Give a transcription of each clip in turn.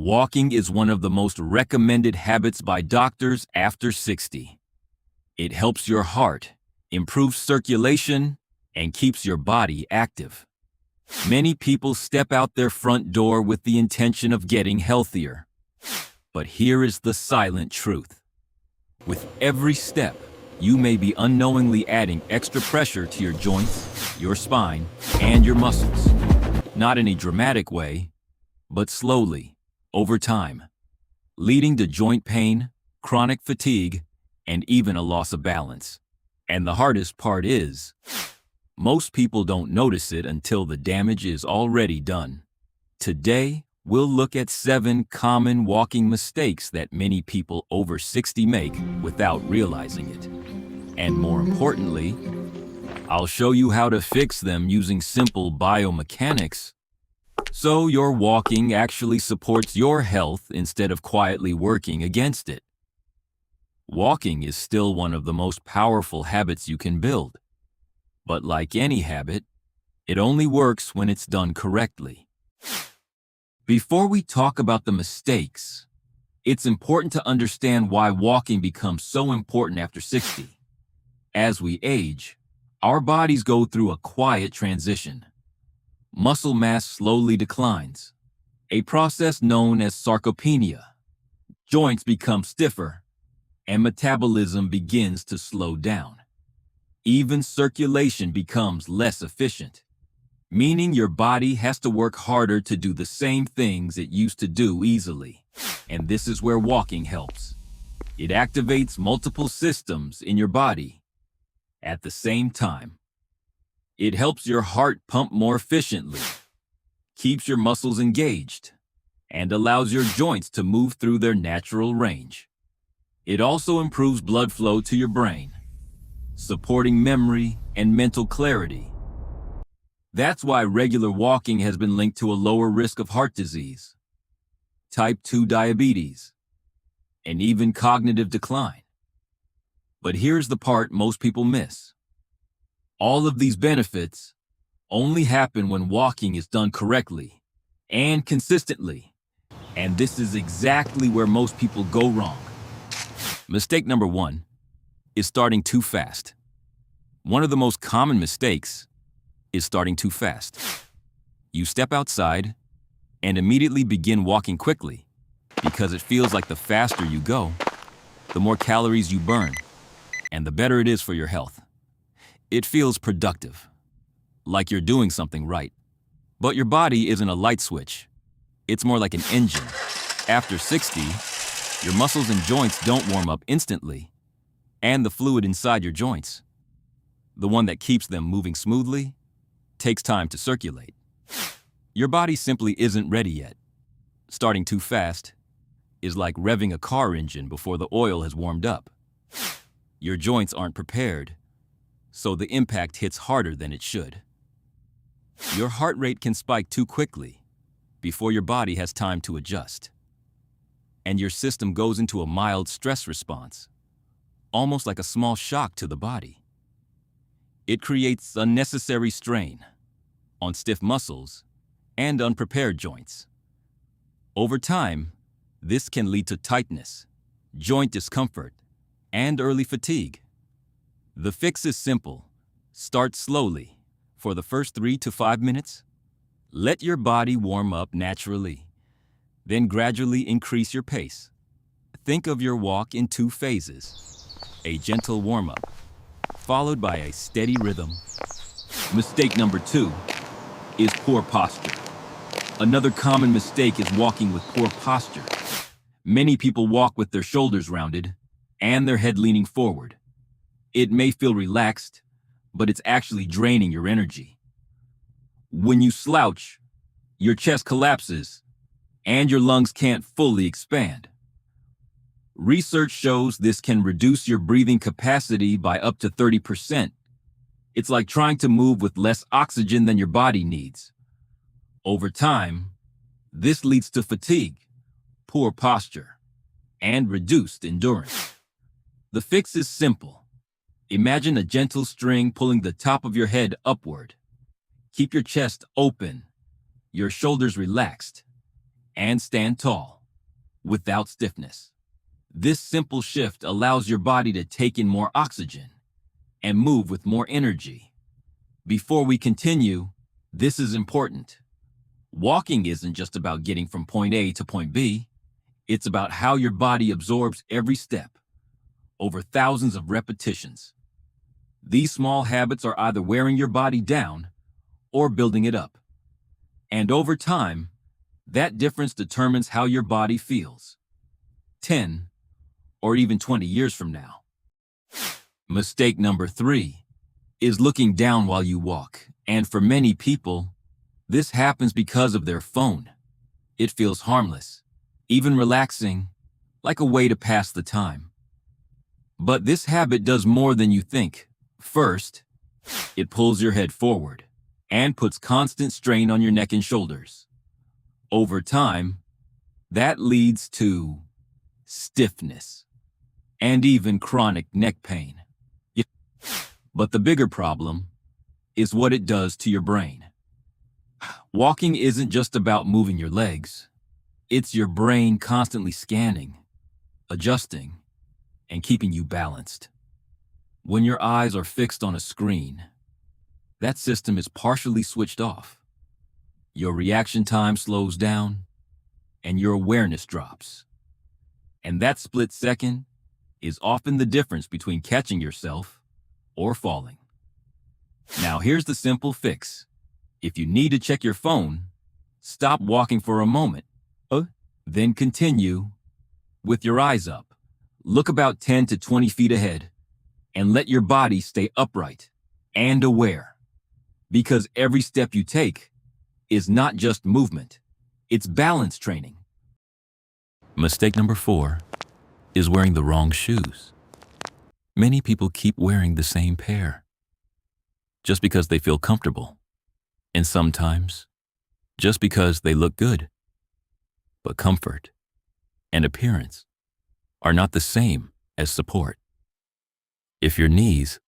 Walking is one of the most recommended habits by doctors after 60. It helps your heart, improves circulation, and keeps your body active. Many people step out their front door with the intention of getting healthier. But here is the silent truth. With every step, you may be unknowingly adding extra pressure to your joints, your spine, and your muscles. Not in a dramatic way, but slowly, over time, leading to joint pain, chronic fatigue, and even a loss of balance. And the hardest part is, most people don't notice it until the damage is already done. Today, we'll look at 7 common walking mistakes that many people over 60 make without realizing it. And more importantly, I'll show you how to fix them using simple biomechanics, so your walking actually supports your health instead of quietly working against it. Walking is still one of the most powerful habits you can build. But like any habit, it only works when it's done correctly. Before we talk about the mistakes, it's important to understand why walking becomes so important after 60. As we age, our bodies go through a quiet transition. Muscle mass slowly declines, a process known as sarcopenia. Joints become stiffer, and metabolism begins to slow down. Even circulation becomes less efficient, meaning your body has to work harder to do the same things it used to do easily. And this is where walking helps. It activates multiple systems in your body at the same time. It helps your heart pump more efficiently, keeps your muscles engaged, and allows your joints to move through their natural range. It also improves blood flow to your brain, supporting memory and mental clarity. That's why regular walking has been linked to a lower risk of heart disease, type 2 diabetes, and even cognitive decline. But here's the part most people miss. All of these benefits only happen when walking is done correctly and consistently. And this is exactly where most people go wrong. Mistake number 1 is starting too fast. One of the most common mistakes is starting too fast. You step outside and immediately begin walking quickly because it feels like the faster you go, the more calories you burn, and the better it is for your health. It feels productive, like you're doing something right. But your body isn't a light switch. It's more like an engine. After 60, your muscles and joints don't warm up instantly, and the fluid inside your joints, the one that keeps them moving smoothly, takes time to circulate. Your body simply isn't ready yet. Starting too fast is like revving a car engine before the oil has warmed up. Your joints aren't prepared, so the impact hits harder than it should. Your heart rate can spike too quickly before your body has time to adjust. And your system goes into a mild stress response, almost like a small shock to the body. It creates unnecessary strain on stiff muscles and unprepared joints. Over time, this can lead to tightness, joint discomfort, and early fatigue. The fix is simple. Start slowly. For the first 3 to 5 minutes, let your body warm up naturally. Then gradually increase your pace. Think of your walk in 2 phases. A gentle warm-up, followed by a steady rhythm. Mistake number 2 is poor posture. Another common mistake is walking with poor posture. Many people walk with their shoulders rounded and their head leaning forward. It may feel relaxed, but it's actually draining your energy. When you slouch, your chest collapses and your lungs can't fully expand. Research shows this can reduce your breathing capacity by up to 30%. It's like trying to move with less oxygen than your body needs. Over time, this leads to fatigue, poor posture, and reduced endurance. The fix is simple. Imagine a gentle string pulling the top of your head upward. Keep your chest open, your shoulders relaxed, and stand tall. without stiffness. This simple shift allows your body to take in more oxygen and move with more energy. Before we continue, this is important. Walking isn't just about getting from point A to point B. It's about how your body absorbs every step over thousands of repetitions. These small habits are either wearing your body down or building it up. And over time, that difference determines how your body feels 10 or even 20 years from now. Mistake number 3 is looking down while you walk. And for many people, this happens because of their phone. It feels harmless, even relaxing, like a way to pass the time. But this habit does more than you think. First, it pulls your head forward and puts constant strain on your neck and shoulders. Over time, that leads to stiffness and even chronic neck pain. But the bigger problem is what it does to your brain. Walking isn't just about moving your legs. It's your brain constantly scanning, adjusting, and keeping you balanced. When your eyes are fixed on a screen, that system is partially switched off. Your reaction time slows down, and your awareness drops. And that split second is often the difference between catching yourself or falling. Now here's the simple fix. If you need to check your phone, stop walking for a moment. Then continue with your eyes up. Look about 10 to 20 feet ahead and let your body stay upright and aware. Because every step you take is not just movement, it's balance training. Mistake number 4 is wearing the wrong shoes. Many people keep wearing the same pair just because they feel comfortable, and sometimes just because they look good. But comfort and appearance are not the same as support. If your knees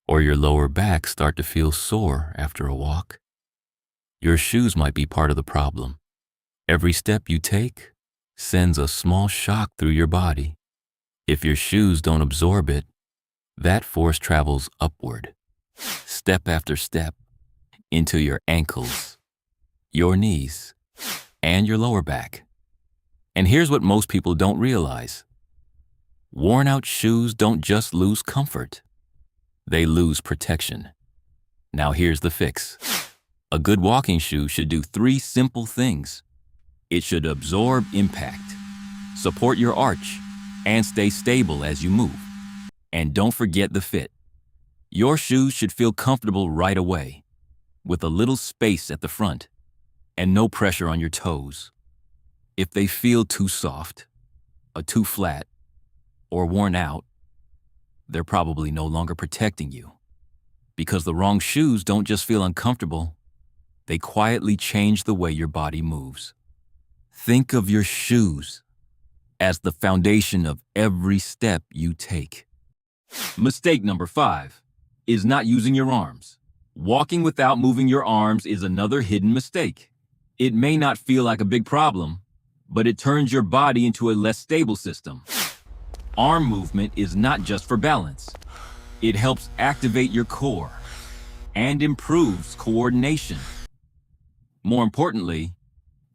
or your lower back start to feel sore after a walk, your shoes might be part of the problem. Every step you take sends a small shock through your body. If your shoes don't absorb it, that force travels upward, step after step, into your ankles, your knees, and your lower back. And here's what most people don't realize. Worn-out shoes don't just lose comfort. They lose protection. Now here's the fix. A good walking shoe should do 3 simple things. It should absorb impact, support your arch, and stay stable as you move. And don't forget the fit. Your shoes should feel comfortable right away, with a little space at the front and no pressure on your toes. If they feel too soft, or too flat, or worn out, they're probably no longer protecting you. Because the wrong shoes don't just feel uncomfortable, they quietly change the way your body moves. Think of your shoes as the foundation of every step you take. Mistake number 5 is not using your arms. Walking without moving your arms is another hidden mistake. It may not feel like a big problem, but it turns your body into a less stable system. Arm movement is not just for balance. It helps activate your core and improves coordination. More importantly,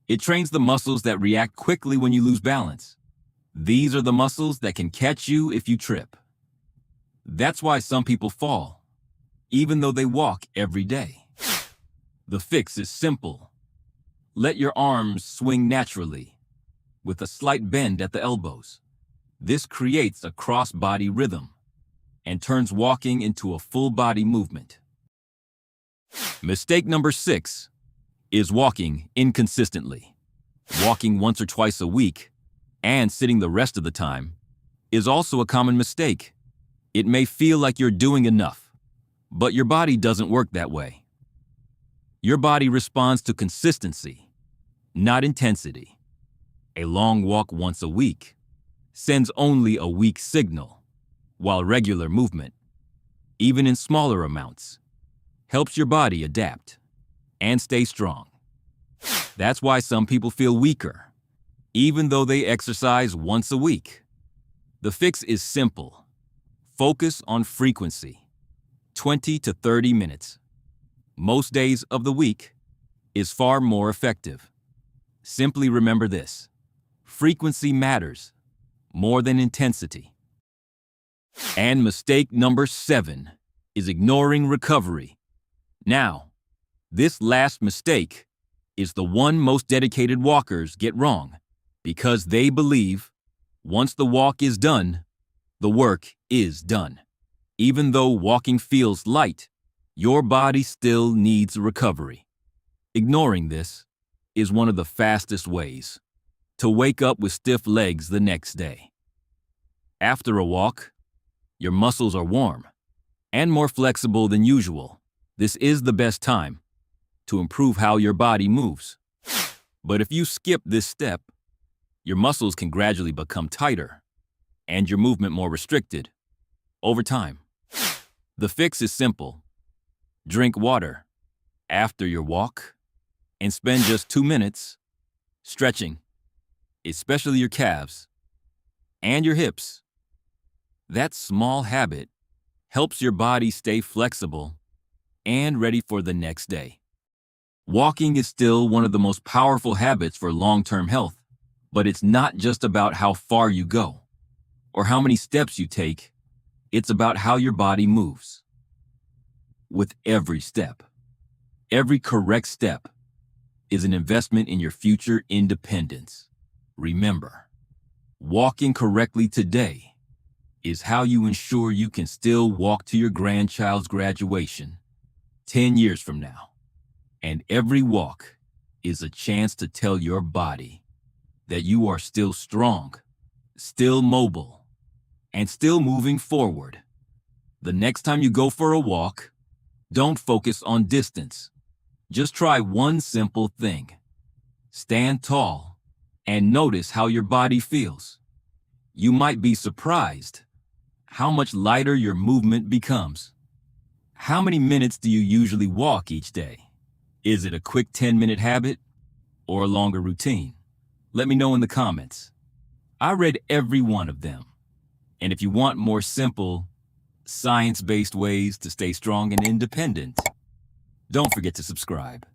it trains the muscles that react quickly when you lose balance. These are the muscles that can catch you if you trip. That's why some people fall, even though they walk every day. The fix is simple. Let your arms swing naturally, with a slight bend at the elbows. This creates a cross-body rhythm and turns walking into a full-body movement. Mistake number 6 is walking inconsistently. Walking once or twice a week and sitting the rest of the time is also a common mistake. It may feel like you're doing enough, but your body doesn't work that way. Your body responds to consistency, not intensity. A long walk once a week sends only a weak signal, while regular movement, even in smaller amounts, helps your body adapt and stay strong. That's why some people feel weaker, even though they exercise once a week. The fix is simple. Focus on frequency, 20 to 30 minutes. Most days of the week is far more effective. Simply remember this: frequency matters more than intensity. And mistake number 7 is ignoring recovery. Now, this last mistake is the one most dedicated walkers get wrong, because they believe once the walk is done, the work is done. Even though walking feels light, your body still needs recovery. Ignoring this is one of the fastest ways to wake up with stiff legs the next day. After a walk, your muscles are warm and more flexible than usual. This is the best time to improve how your body moves. But if you skip this step, your muscles can gradually become tighter and your movement more restricted over time. The fix is simple. Drink water after your walk and spend just 2 minutes stretching, especially your calves and your hips. That small habit helps your body stay flexible and ready for the next day. Walking is still one of the most powerful habits for long-term health, but it's not just about how far you go or how many steps you take. It's about how your body moves. With every step, every correct step is an investment in your future independence. Remember, walking correctly today is how you ensure you can still walk to your grandchild's graduation 10 years from now. And every walk is a chance to tell your body that you are still strong, still mobile, and still moving forward. The next time you go for a walk, don't focus on distance. Just try one simple thing. Stand tall and notice how your body feels. You might be surprised how much lighter your movement becomes. How many minutes do you usually walk each day? Is it a quick 10-minute habit or a longer routine? Let me know in the comments. I read every one of them. And if you want more simple, science-based ways to stay strong and independent, don't forget to subscribe.